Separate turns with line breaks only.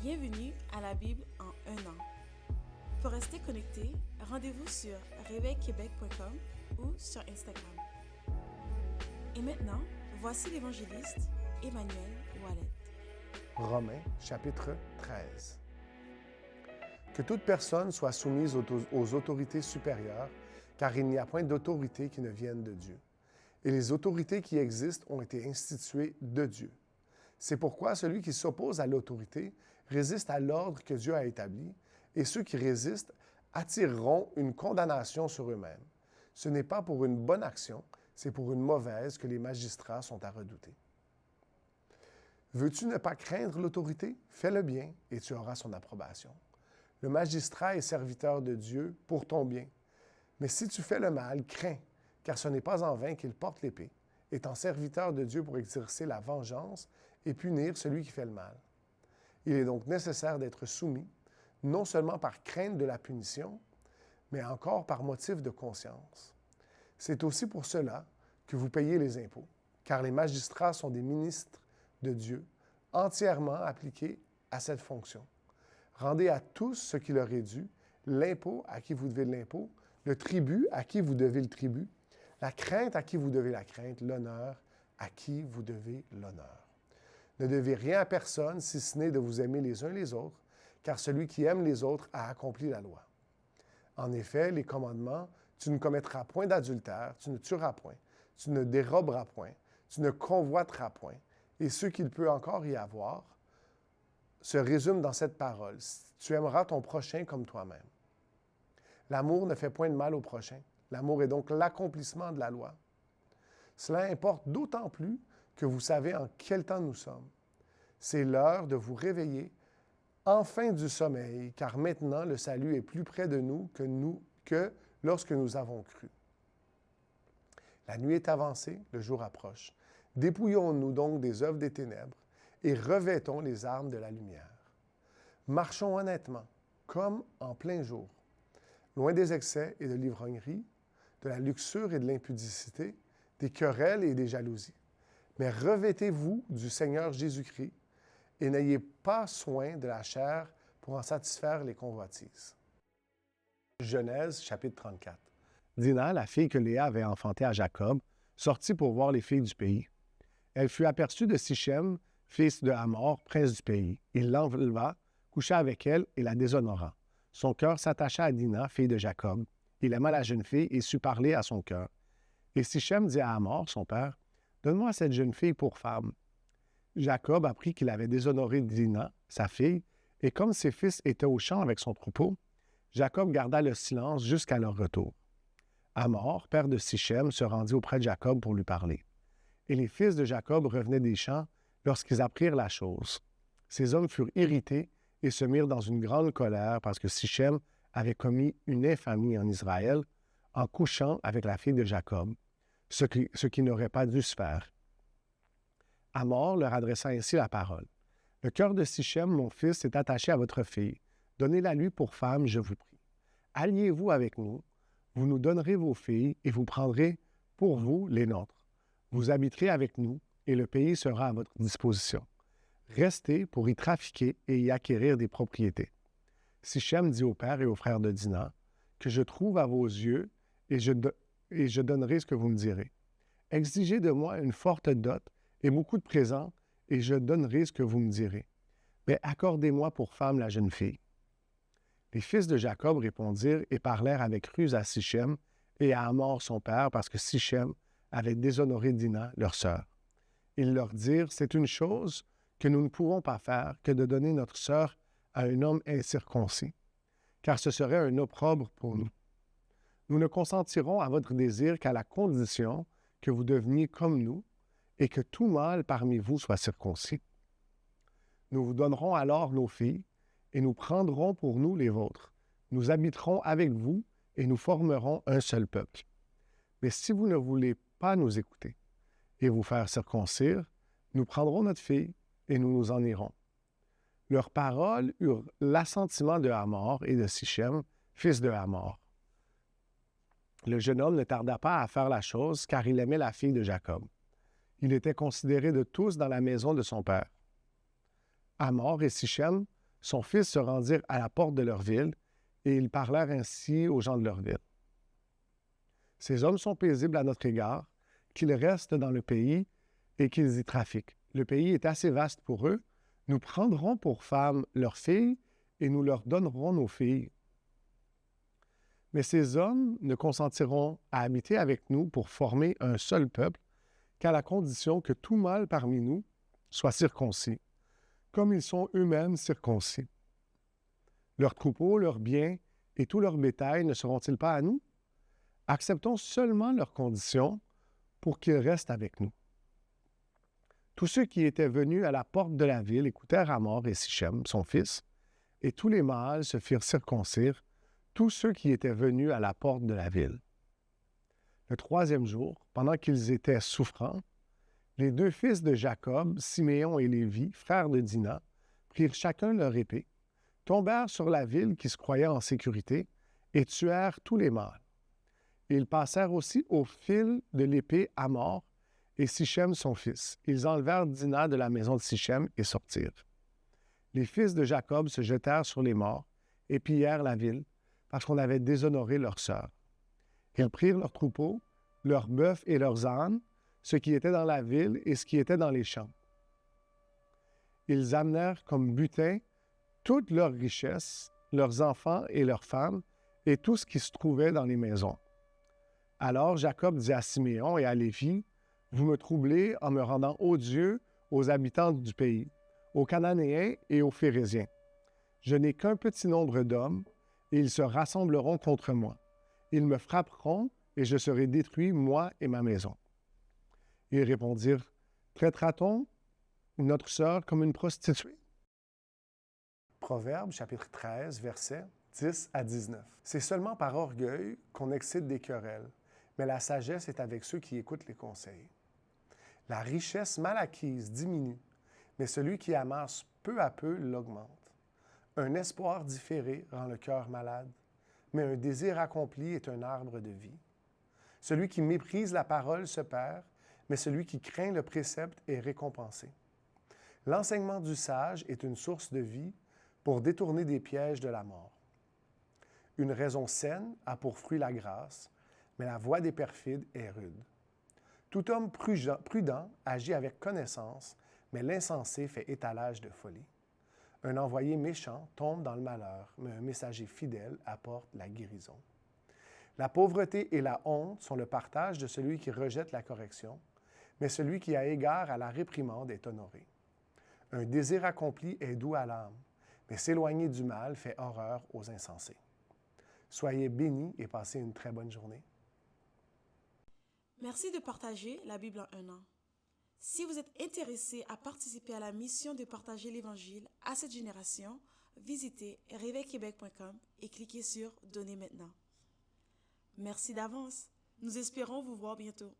Bienvenue à la Bible en un an. Pour rester connecté, rendez-vous sur réveilquebec.com ou sur Instagram. Et maintenant, voici l'évangéliste Emmanuel Ouellet.
Romains, chapitre 13. Que toute personne soit soumise aux autorités supérieures, car il n'y a point d'autorité qui ne vienne de Dieu. Et les autorités qui existent ont été instituées de Dieu. C'est pourquoi celui qui s'oppose à l'autorité résiste à l'ordre que Dieu a établi, et ceux qui résistent attireront une condamnation sur eux-mêmes. Ce n'est pas pour une bonne action, c'est pour une mauvaise que les magistrats sont à redouter. Veux-tu ne pas craindre l'autorité? Fais le bien et tu auras son approbation. Le magistrat est serviteur de Dieu pour ton bien. Mais si tu fais le mal, crains, car ce n'est pas en vain qu'il porte l'épée, étant serviteur de Dieu pour exercer la vengeance et punir celui qui fait le mal. Il est donc nécessaire d'être soumis, non seulement par crainte de la punition, mais encore par motif de conscience. C'est aussi pour cela que vous payez les impôts, car les magistrats sont des ministres de Dieu, entièrement appliqués à cette fonction. Rendez à tous ce qui leur est dû, l'impôt à qui vous devez l'impôt, le tribut à qui vous devez le tribut, la crainte à qui vous devez la crainte, l'honneur à qui vous devez l'honneur. Ne devez rien à personne si ce n'est de vous aimer les uns les autres, car celui qui aime les autres a accompli la loi. En effet, les commandements, tu ne commettras point d'adultère, tu ne tueras point, tu ne déroberas point, tu ne convoiteras point, et ce qu'il peut encore y avoir, se résume dans cette parole. Tu aimeras ton prochain comme toi-même. L'amour ne fait point de mal au prochain. L'amour est donc l'accomplissement de la loi. Cela importe d'autant plus que vous savez en quel temps nous sommes. C'est l'heure de vous réveiller enfin du sommeil, car maintenant le salut est plus près de nous que lorsque nous avons cru. La nuit est avancée, le jour approche. Dépouillons-nous donc des œuvres des ténèbres et revêtons les armes de la lumière. Marchons honnêtement, comme en plein jour, loin des excès et de l'ivrognerie, de la luxure et de l'impudicité, des querelles et des jalousies. Mais revêtez-vous du Seigneur Jésus-Christ et n'ayez pas soin de la chair pour en satisfaire les convoitises. Genèse, chapitre 34.
Dina, la fille que Léa avait enfantée à Jacob, sortit pour voir les filles du pays. Elle fut aperçue de Sichem, fils de Hamor, prince du pays. Il l'enleva, coucha avec elle et la déshonora. Son cœur s'attacha à Dina, fille de Jacob. Il aima la jeune fille et sut parler à son cœur. Et Sichem dit à Hamor, son père, « Donne-moi cette jeune fille pour femme. » Jacob apprit qu'il avait déshonoré Dina, sa fille, et comme ses fils étaient au champ avec son troupeau, Jacob garda le silence jusqu'à leur retour. Hamor, père de Sichem, se rendit auprès de Jacob pour lui parler. Et les fils de Jacob revenaient des champs lorsqu'ils apprirent la chose. Ces hommes furent irrités et se mirent dans une grande colère parce que Sichem avait commis une infamie en Israël en couchant avec la fille de Jacob, ce qui n'aurait pas dû se faire. Hamor leur adressa ainsi la parole. « Le cœur de Sichem, mon fils, est attaché à votre fille. Donnez-la lui pour femme, je vous prie. Alliez-vous avec nous, vous nous donnerez vos filles et vous prendrez pour vous les nôtres. Vous habiterez avec nous et le pays sera à votre disposition. Restez pour y trafiquer et y acquérir des propriétés. » Sichem dit au père et aux frères de Dina, « Que je trouve à vos yeux et je donnerai ce que vous me direz. Exigez de moi une forte dot et beaucoup de présents, et je donnerai ce que vous me direz. Mais accordez-moi pour femme la jeune fille. » Les fils de Jacob répondirent et parlèrent avec ruse à Sichem et à Hamor son père, parce que Sichem avait déshonoré Dina, leur sœur. Ils leur dirent, « C'est une chose que nous ne pouvons pas faire que de donner notre sœur à un homme incirconcis, car ce serait un opprobre pour nous. Nous ne consentirons à votre désir qu'à la condition que vous deveniez comme nous et que tout mâle parmi vous soit circoncis. Nous vous donnerons alors nos filles et nous prendrons pour nous les vôtres. Nous habiterons avec vous et nous formerons un seul peuple. Mais si vous ne voulez pas nous écouter et vous faire circoncire, nous prendrons notre fille et nous nous en irons. » Leurs paroles eurent l'assentiment de Hamor et de Sichem, fils de Hamor. Le jeune homme ne tarda pas à faire la chose, car il aimait la fille de Jacob. Il était considéré de tous dans la maison de son père. Hamor et Sichem son fils se rendirent à la porte de leur ville, et ils parlèrent ainsi aux gens de leur ville. Ces hommes sont paisibles à notre égard, qu'ils restent dans le pays et qu'ils y trafiquent. Le pays est assez vaste pour eux. Nous prendrons pour femmes leurs filles et nous leur donnerons nos filles. Mais ces hommes ne consentiront à habiter avec nous pour former un seul peuple qu'à la condition que tout mâle parmi nous soit circoncis, comme ils sont eux-mêmes circoncis. Leurs troupeaux, leurs biens et tout leur bétail ne seront-ils pas à nous? Acceptons seulement leurs conditions pour qu'ils restent avec nous. Tous ceux qui étaient venus à la porte de la ville écoutèrent Hamor et Sichem, son fils, et tous les mâles se firent circoncire, tous ceux qui étaient venus à la porte de la ville. Le troisième jour, pendant qu'ils étaient souffrants, les deux fils de Jacob, Siméon et Lévi, frères de Dina, prirent chacun leur épée, tombèrent sur la ville qui se croyait en sécurité et tuèrent tous les mâles. Ils passèrent aussi au fil de l'épée Hamor et Sichem son fils. Ils enlevèrent Dina de la maison de Sichem et sortirent. Les fils de Jacob se jetèrent sur les morts et pillèrent la ville parce qu'on avait déshonoré leur sœur. Ils prirent leurs troupeaux, leurs bœufs et leurs ânes, ce qui était dans la ville et ce qui était dans les champs. Ils amenèrent comme butin toutes leurs richesses, leurs enfants et leurs femmes, et tout ce qui se trouvait dans les maisons. Alors Jacob dit à Siméon et à Lévi, « Vous me troublez en me rendant odieux aux habitants du pays, aux Cananéens et aux Phéréziens. Je n'ai qu'un petit nombre d'hommes, et ils se rassembleront contre moi. Ils me frapperont, et je serai détruit, moi et ma maison. » Ils répondirent, « Traitera-t-on notre sœur comme une prostituée? »
Proverbes, chapitre 13, versets 10 à 19. C'est seulement par orgueil qu'on excite des querelles, mais la sagesse est avec ceux qui écoutent les conseils. La richesse mal acquise diminue, mais celui qui amasse peu à peu l'augmente. Un espoir différé rend le cœur malade, mais un désir accompli est un arbre de vie. Celui qui méprise la parole se perd, mais celui qui craint le précepte est récompensé. L'enseignement du sage est une source de vie pour détourner des pièges de la mort. Une raison saine a pour fruit la grâce, mais la voie des perfides est rude. Tout homme prudent agit avec connaissance, mais l'insensé fait étalage de folie. Un envoyé méchant tombe dans le malheur, mais un messager fidèle apporte la guérison. La pauvreté et la honte sont le partage de celui qui rejette la correction, mais celui qui a égard à la réprimande est honoré. Un désir accompli est doux à l'âme, mais s'éloigner du mal fait horreur aux insensés. Soyez bénis et passez une très bonne journée.
Merci de partager la Bible en un an. Si vous êtes intéressé à participer à la mission de partager l'Évangile à cette génération, visitez réveilquebec.com et cliquez sur « Donner maintenant ». Merci d'avance. Nous espérons vous voir bientôt.